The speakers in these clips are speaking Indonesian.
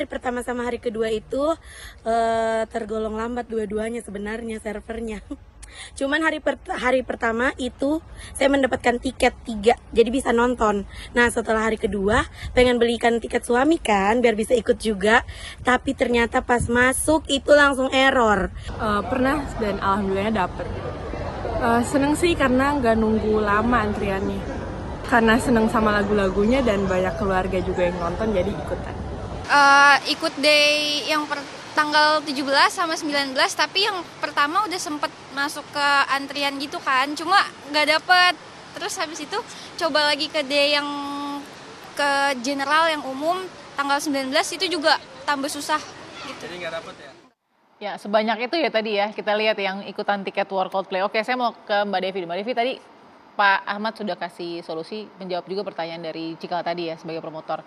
pertama sama hari kedua itu tergolong lambat dua-duanya sebenarnya servernya. Cuman hari pertama itu saya mendapatkan tiket 3, jadi bisa nonton. Nah setelah hari kedua pengen belikan tiket suami kan biar bisa ikut juga, tapi ternyata pas masuk itu langsung error. Pernah dan alhamdulillahnya dapet. Seneng sih karena nggak nunggu lama antriannya. Karena seneng sama lagu-lagunya dan banyak keluarga juga yang nonton jadi ikutan. Ikut day yang tanggal 17 sama 19, tapi yang pertama udah sempet masuk ke antrian gitu kan, cuma nggak dapet. Terus habis itu coba lagi ke day yang ke general yang umum tanggal 19 itu juga tambah susah gitu. Jadi nggak dapet ya? Ya, sebanyak itu ya tadi ya, kita lihat yang ikutan tiket workout play. Oke, saya mau ke Mbak Devi. Mbak Devi tadi Pak Ahmad sudah kasih solusi, menjawab juga pertanyaan dari Cikal tadi ya sebagai promotor.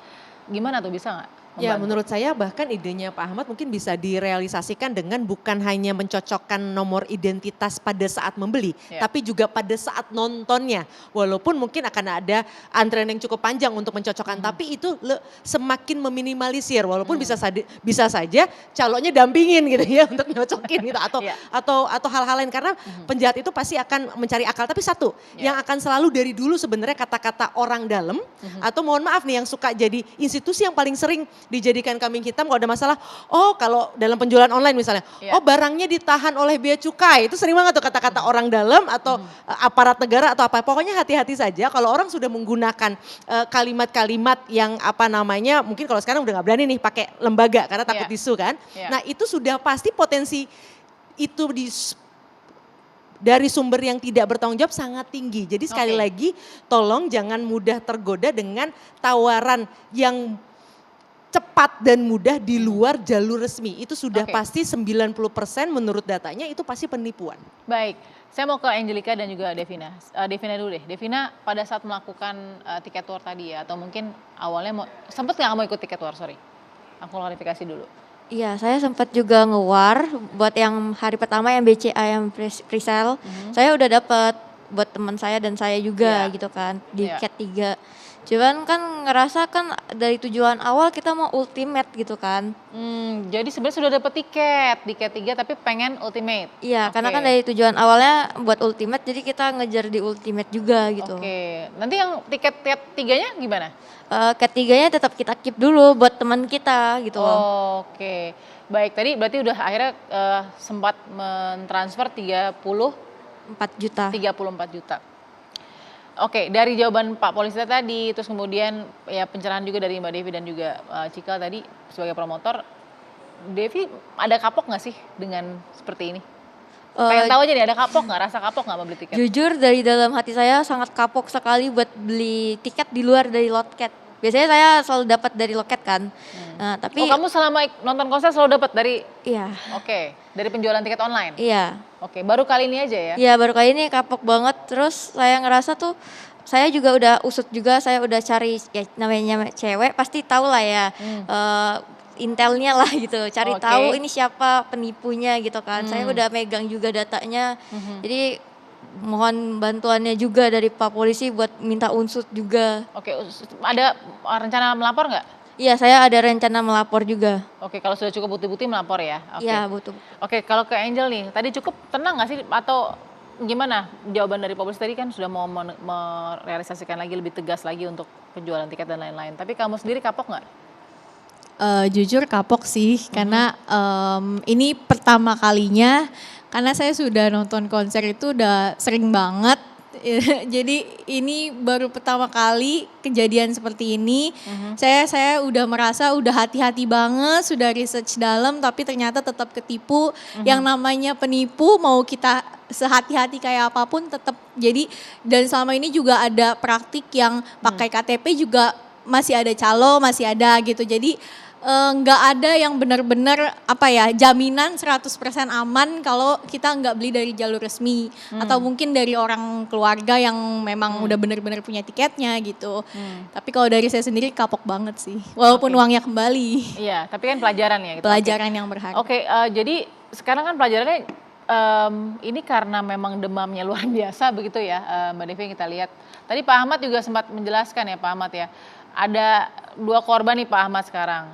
Gimana tuh, bisa nggak? Ya menurut saya bahkan idenya Pak Ahmad mungkin bisa direalisasikan dengan bukan hanya mencocokkan nomor identitas pada saat membeli, tapi juga pada saat nontonnya. Walaupun mungkin akan ada antrean yang cukup panjang untuk mencocokkan, tapi itu semakin meminimalisir. Walaupun bisa saja calonnya dampingin gitu ya untuk nyocokin gitu atau hal-hal lain karena penjahat itu pasti akan mencari akal. Tapi satu yang akan selalu dari dulu sebenarnya kata-kata orang dalam atau mohon maaf nih yang suka jadi institusi yang paling sering dijadikan kambing hitam kalau ada masalah. Oh kalau dalam penjualan online misalnya, oh barangnya ditahan oleh bea cukai. Itu sering banget tuh kata-kata orang dalam atau aparat negara atau apa. Pokoknya hati-hati saja kalau orang sudah menggunakan kalimat-kalimat yang apa namanya, mungkin kalau sekarang udah gak berani nih pakai lembaga karena takut isu kan. Nah itu sudah pasti potensi itu dari sumber yang tidak bertanggung jawab sangat tinggi. Jadi sekali lagi tolong jangan mudah tergoda dengan tawaran yang cepat dan mudah di luar jalur resmi. Itu sudah pasti 90% menurut datanya itu pasti penipuan. Baik, saya mau ke Angelica dan juga Devina. Devina dulu deh. Devina pada saat melakukan tiket war tadi ya, atau mungkin awalnya sempat nggak kamu ikut tiket war, sorry. Aku klarifikasi dulu. Iya, saya sempat juga ngewar buat yang hari pertama yang BCA yang presale. Saya udah dapat buat teman saya dan saya juga gitu kan di cat 3. Cuman kan ngerasa kan dari tujuan awal kita mau ultimate gitu kan. Jadi sebenarnya sudah dapat tiket di cat 3 tapi pengen ultimate. Iya, karena kan dari tujuan awalnya buat ultimate jadi kita ngejar di ultimate juga gitu. Nanti yang tiket cat 3-nya gimana? Cat 3-nya tetap kita keep dulu buat teman kita gitu. Baik, tadi berarti udah akhirnya sempat mentransfer 34 juta. Oke, dari jawaban Pak Polisi tadi, terus kemudian ya pencerahan juga dari Mbak Devi dan juga Cikal tadi sebagai promotor. Devi ada kapok nggak sih dengan seperti ini? Pengen tahu aja nih, ada kapok nggak? Rasa kapok nggak membeli tiket? Jujur dari dalam hati saya sangat kapok sekali buat beli tiket di luar dari loket. Biasanya saya selalu dapat dari loket kan. Nah, tapi kamu selama nonton konser selalu dapat dari? Iya. Dari penjualan tiket online? Iya. Baru kali ini aja ya? Iya, baru kali ini kapok banget. Terus saya ngerasa tuh, saya juga udah usut juga, saya udah cari, ya namanya cewek pasti tahu lah ya. Intelnya lah gitu, cari tahu ini siapa penipunya gitu kan. Saya udah megang juga datanya. Jadi mohon bantuannya juga dari Pak Polisi buat minta unsut juga. Ada rencana melapor nggak? Iya, saya ada rencana melapor juga. Kalau sudah cukup bukti-bukti melapor ya? Iya, butuh. Kalau ke Angel nih, tadi cukup tenang nggak sih atau gimana jawaban dari Pak Polisi tadi kan sudah mau merealisasikan lagi lebih tegas lagi untuk penjualan tiket dan lain-lain. Tapi kamu sendiri kapok nggak? Jujur kapok sih karena ini pertama kalinya. Karena saya sudah nonton konser itu udah sering banget, jadi ini baru pertama kali kejadian seperti ini. Saya udah merasa udah hati-hati banget, sudah research dalam tapi ternyata tetap ketipu. Yang namanya penipu mau kita sehati-hati kayak apapun tetap jadi. Dan selama ini juga ada praktik yang pakai KTP juga masih ada calo, masih ada gitu. Jadi nggak ada yang benar-benar jaminan 100% aman kalau kita nggak beli dari jalur resmi atau mungkin dari orang keluarga yang memang udah benar-benar punya tiketnya gitu. Tapi kalau dari saya sendiri kapok banget sih, walaupun uangnya kembali. Iya, tapi kan pelajaran ya gitu. Pelajaran yang berharga. Jadi sekarang kan pelajarannya ini karena memang demamnya luar biasa begitu ya Mbak Devi yang kita lihat. Tadi Pak Ahmad juga sempat menjelaskan ya Pak Ahmad ya, ada 2 korban nih Pak Ahmad sekarang,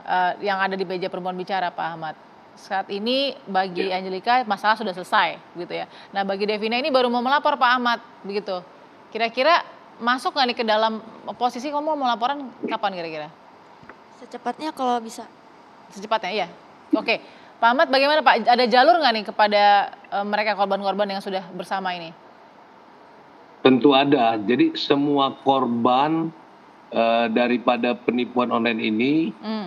yang ada di meja perempuan bicara Pak Ahmad. Saat ini bagi Angelika masalah sudah selesai gitu ya. Nah bagi Devina ini baru mau melapor Pak Ahmad begitu. Kira-kira masuk nggak nih ke dalam posisi kamu mau laporan kapan kira-kira? Secepatnya kalau bisa. Secepatnya iya. Oke. Pak Ahmad bagaimana Pak? Ada jalur nggak nih kepada mereka korban-korban yang sudah bersama ini? Tentu ada. Jadi semua korban daripada penipuan online ini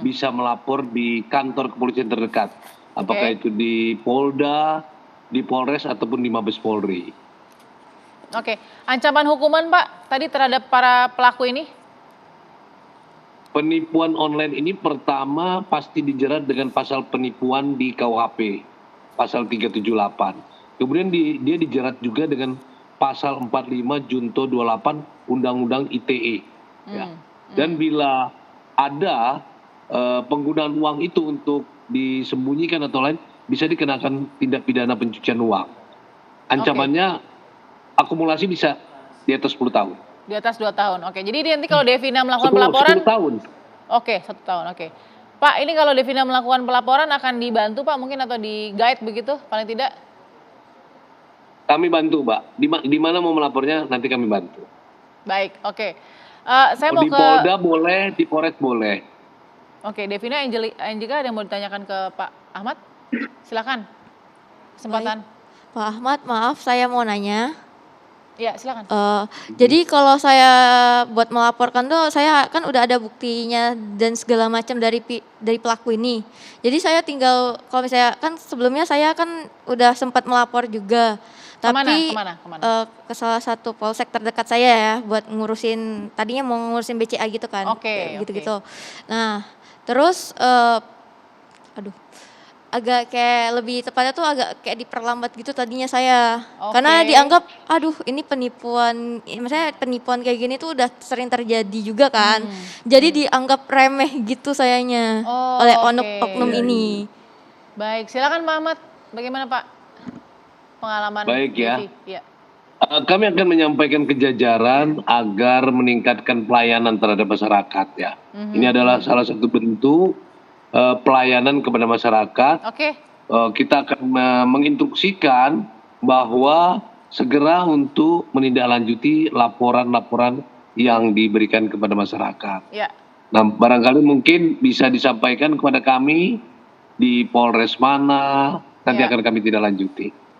bisa melapor di kantor kepolisian terdekat. Apakah itu di Polda, di Polres ataupun di Mabes Polri. Oke. Ancaman hukuman Pak tadi terhadap para pelaku ini? Penipuan online ini pertama pasti dijerat dengan pasal penipuan di KUHP, pasal 378. Kemudian dia dijerat juga dengan pasal 45 Junto 28 Undang-Undang ITE. Ya. Dan bila ada penggunaan uang itu untuk disembunyikan atau lain, bisa dikenakan tindak pidana pencucian uang. Ancamannya akumulasi bisa di atas 10 tahun. Di atas 2 tahun. Oke. Jadi nanti kalau Devina melakukan pelaporan 10 tahun. Oke, 1 tahun. Oke. Pak, ini kalau Devina melakukan pelaporan akan dibantu Pak mungkin atau di guide begitu paling tidak? Kami bantu, Mbak. Di mana mau melapornya nanti kami bantu. Baik, oke. Saya Mau mau di ke Polda boleh, di Polres boleh. Oke, Devina, Angelika ada yang mau ditanyakan ke Pak Ahmad? Silakan. Kesempatan. Pak Ahmad, maaf saya mau nanya. Iya, silakan. Jadi kalau saya buat melaporkan tuh saya kan udah ada buktinya dan segala macam dari pelaku ini. Jadi saya tinggal kalau misalnya kan sebelumnya saya kan udah sempat melapor juga. Tapi Kemana? ke salah satu polsek terdekat saya ya buat ngurusin tadinya mau ngurusin BCA gitu kan. Oke, gitu-gitu. Nah, terus agak kayak lebih tepatnya tuh agak kayak diperlambat gitu tadinya saya. Karena dianggap ini penipuan, maksudnya penipuan kayak gini tuh udah sering terjadi juga kan. Jadi dianggap remeh gitu sayanya oleh oknum ini. Baik, silakan Pak Ahmad. Bagaimana Pak pengalaman? Baik ya. Ya. Kami akan menyampaikan ke jajaran agar meningkatkan pelayanan terhadap masyarakat ya. Ini adalah salah satu bentuk pelayanan kepada masyarakat. Oke. Kita akan menginstruksikan bahwa segera untuk menindaklanjuti laporan-laporan yang diberikan kepada masyarakat. Ya. Nah, barangkali mungkin bisa disampaikan kepada kami di Polres mana, nanti akan kami tindak lanjuti.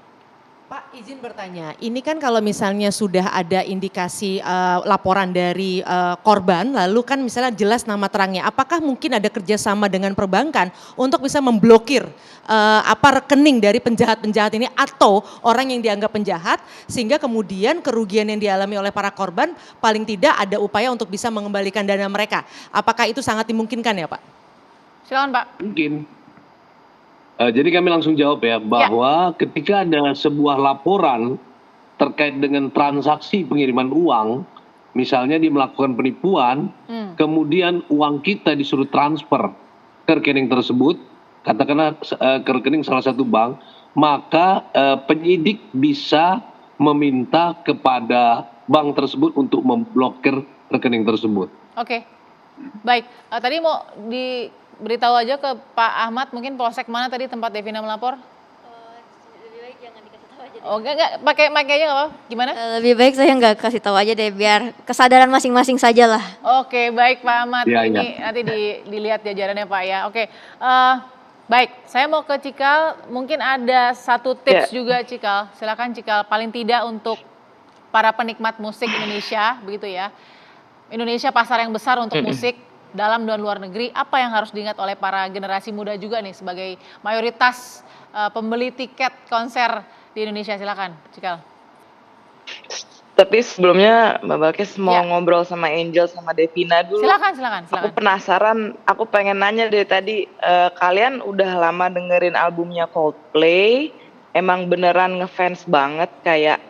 Pak, izin bertanya, ini kan kalau misalnya sudah ada indikasi laporan dari korban, lalu kan misalnya jelas nama terangnya, apakah mungkin ada kerjasama dengan perbankan untuk bisa memblokir rekening dari penjahat-penjahat ini atau orang yang dianggap penjahat, sehingga kemudian kerugian yang dialami oleh para korban paling tidak ada upaya untuk bisa mengembalikan dana mereka. Apakah itu sangat dimungkinkan ya Pak? Silakan Pak. Mungkin. Jadi kami langsung jawab ya, bahwa ketika ada sebuah laporan terkait dengan transaksi pengiriman uang, misalnya dia melakukan penipuan, kemudian uang kita disuruh transfer ke rekening tersebut, katakanlah ke rekening salah satu bank, maka penyidik bisa meminta kepada bank tersebut untuk memblokir rekening tersebut. Oke. Baik, tadi mau diberitahu aja ke Pak Ahmad, mungkin polsek mana tadi tempat Devina melapor? Lebih baik jangan dikasih tahu aja deh. Oh enggak, pakai mic aja nggak apa-apa? Gimana? Lebih baik saya nggak kasih tahu aja deh biar kesadaran masing-masing saja lah. Oke, baik Pak Ahmad. Ya, Ini nanti dilihat jajarannya Pak ya. Oke, baik. Saya mau ke Cikal. Mungkin ada satu tips juga Cikal. Silakan Cikal. Paling tidak untuk para penikmat musik Indonesia, begitu ya. Indonesia pasar yang besar untuk musik dalam dan luar negeri. Apa yang harus diingat oleh para generasi muda juga nih sebagai mayoritas pembeli tiket konser di Indonesia? Silakan, Cikal. Tapi sebelumnya Mbak Balkis mau ngobrol sama Angel sama Devina dulu. Silakan. Aku penasaran, aku pengen nanya dari tadi, kalian udah lama dengerin albumnya Coldplay, emang beneran ngefans banget kayak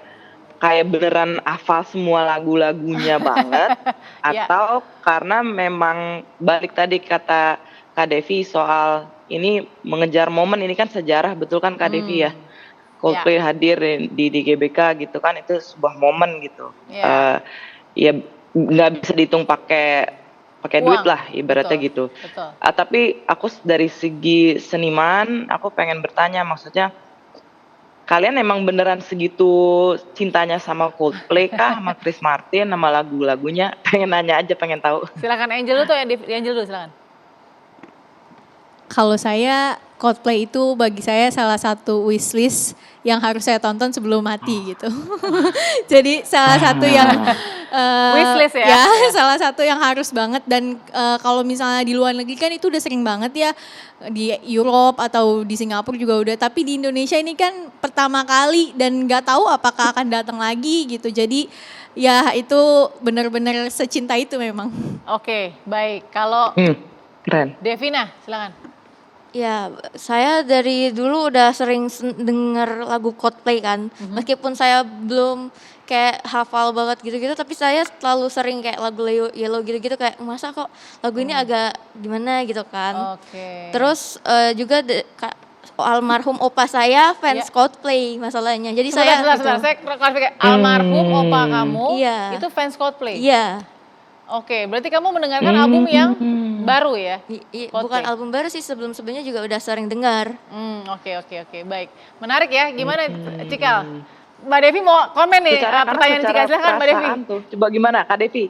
beneran hafal semua lagu-lagunya banget, atau karena memang balik tadi kata Kak Devi soal ini mengejar momen, ini kan sejarah betul kan Kak Devi ya? Coldplay hadir di GBK gitu kan, itu sebuah momen gitu. Ya nggak bisa dihitung pakai pakai Uang, duit lah ibaratnya betul, gitu. betul. Tapi aku dari segi seniman, aku pengen bertanya, maksudnya kalian emang beneran segitu cintanya sama Coldplay kah, sama Chris Martin, sama lagu-lagunya? Pengen nanya aja, pengen tahu. Silakan Angel dulu tuh, Angel dulu silakan. Kalau saya Coldplay itu bagi saya salah satu wishlist yang harus saya tonton sebelum mati gitu. Jadi salah satu yang Wishlist ya? Ya, salah satu yang harus banget dan kalau misalnya di luar negeri kan itu udah sering banget ya di Europe atau di Singapura juga udah. Tapi di Indonesia ini kan pertama kali dan nggak tahu apakah akan datang lagi gitu. Jadi ya itu benar-benar secinta itu memang. Oke, baik. Kalau Keren. Devina, silakan. Ya, saya dari dulu udah sering denger lagu Coldplay kan. Meskipun saya belum kayak hafal banget gitu-gitu, tapi saya selalu sering kayak lagu Yellow gitu-gitu kayak masa kok lagu ini agak gimana gitu kan. Oke. Terus juga almarhum opa saya fans Coldplay masalahnya. Jadi Sebentar, saya saya klarifikasi. Almarhum opa kamu Iya. itu fans Coldplay? Iya. Oke, berarti kamu mendengarkan album yang baru ya? Bukan album baru sih, sebelum-sebelumnya juga udah sering dengar. Oke, baik. Menarik ya, gimana Cikal? Mbak Devi mau komen nih, pertanyaan Cikal, silahkan Mbak Devi. Coba gimana Kak Devi?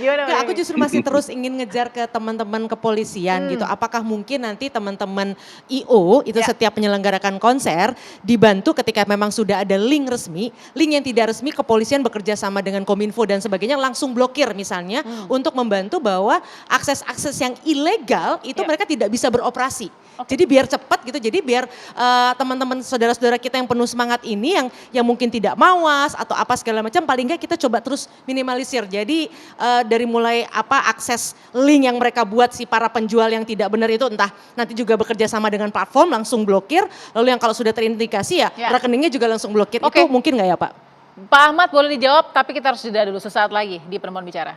Gimana Mbak Aku Devi? justru masih terus ingin ngejar ke teman-teman kepolisian gitu. Apakah mungkin nanti teman-teman IO itu setiap menyelenggarakan konser dibantu ketika memang sudah ada link resmi, link yang tidak resmi kepolisian bekerja sama dengan Kominfo dan sebagainya langsung blokir misalnya untuk membantu bahwa akses-akses yang ilegal itu mereka tidak bisa beroperasi. Jadi biar cepat gitu, jadi biar teman-teman saudara-saudara kita yang penuh semangat ini yang mungkin tidak mawas atau apa segala macam paling nggak kita coba terus minimalisir. Jadi dari mulai akses link yang mereka buat si para penjual yang tidak benar itu entah nanti juga bekerja sama dengan platform langsung blokir, lalu yang kalau sudah terindikasi ya rekeningnya juga langsung blokir. Itu mungkin nggak ya Pak? Pak Ahmad boleh dijawab, tapi kita harus jeda dulu sesaat lagi di Perempuan Bicara.